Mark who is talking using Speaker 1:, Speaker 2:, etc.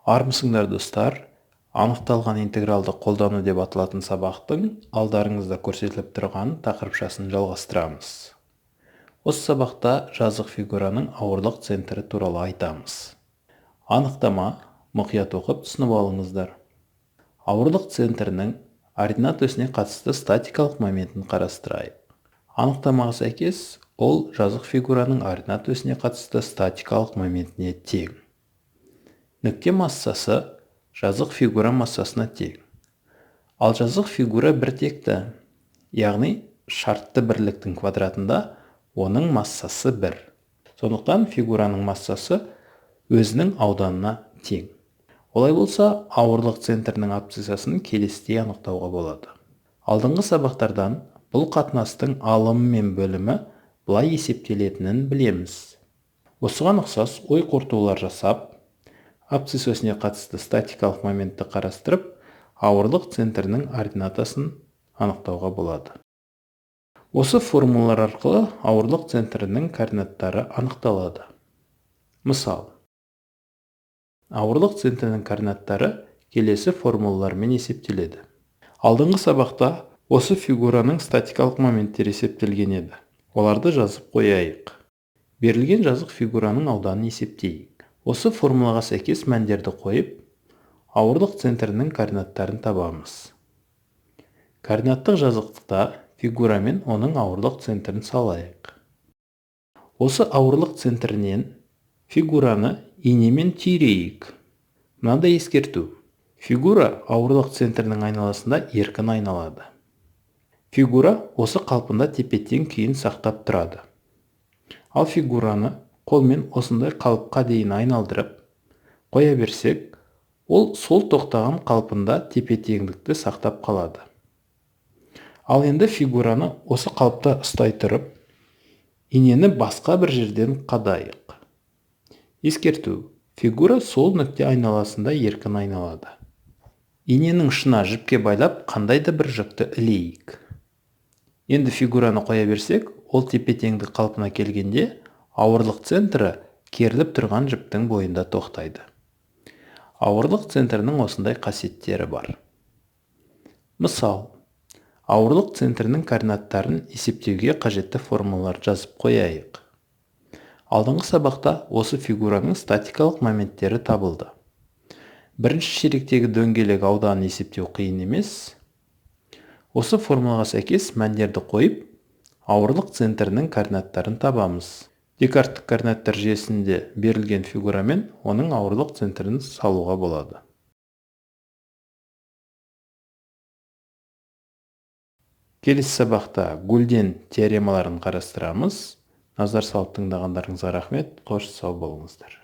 Speaker 1: Армысыңдар достар, анықталған интегралды қолдану деп аталатын сабақтың алдарыңызда көрсетіліп тұрған тақырыпшасын жалғастырамыз. Осы сабақта жазық фигураның ауырлық центрі туралы айтамыз. Анықтама мұқият оқып түсініп алыңыздар. Ауырлық центрінің ординат осіне қатысты статикалық моментін қарастырайық. Анықтамаға сәйкес, ол жазық фигураның ординат осіне қатысты статикалық моментіне тең. Нүкте массасы жазық фигура массасына тең. Ал жазық фигура біртекті, яғни шартты бірліктің квадратында оның массасы 1. Сондықтан фигураның массасы өзінің ауданына тең. Олай болса, ауырлық центрінің абсцисасын келесідей анықтауға болады. Алдыңғы сабақтардан бұл қатынастың алымы мен бөлімі былай есептелетінін білеміз. Осыған ұқсас ой қорытулар жасап, абсцисасына қатысты статикалық моментті қарастырып, ауырлық центрінің ординатасын анықтауға болады. Осы формулалар арқылы ауырлық центрінің координаттары анықталады. Мысал, ауырлық центрінің координаттары келесі формулалармен есептеледі. Алдыңғы сабақта осы фигураның статикалық моменттері есептелген еді. Оларды жазып қояйық. Берілген жазық фигураның ауданын есептейік. Осы формулаға сәйкес мәндерді қойып, ауырлық центрінің координаттарын табамыз. Координаттық жазықтықта фигура мен оның ауырлық центрін салайық. Осы ауырлық центрінен фигураны инемен түйрейік. Мынандай ескерту. Фигура ауырлық центрінің айналасында еркін айналады. Фигура осы қалпында тепе-тең күйін сақтап тұрады. Ал фигураны қолмен осындай қалыпқа дейін айналдырып қоя берсек, ол сол тоқтаған қалпында тепе-теңдікті сақтап қалады. Ал енді фигураны осы қалыпта ұстай тұрып, инені басқа бір жерден қадайық. Ескерту. Фигура сол нүкте айналасында еркін айналады. Иненің ұшына жіпке байлап, қандайда бір жүкті ілейік. Енді фигураны қоя берсек, ол тепе-теңдік қалпына келгенде ауырлық центрі керіліп тұрған жіптің бойында тоқтайды. Ауырлық центрінің осындай қасиеттері бар. Мысал, ауырлық центрінің координаттарын есептеуге қажетті формулалар жазып қояйық. Алдыңғы сабақта осы фигураның статикалық моменттері табылды. Бірінші ширектегі дөңгелек ауданын есептеу қиын емес. Осы формулаға сәйкес мәндерді қойып, ауырлық центрінің координаттарын табамыз. Декарттық координаттар жүйесінде берілген фигурамен оның ауырлық центрін салуға болады. Келесі сабақта Гульден теоремаларын қарастырамыз. Назар салып тыңдағандарыңызға рахмет. Қош сау болыңыздар.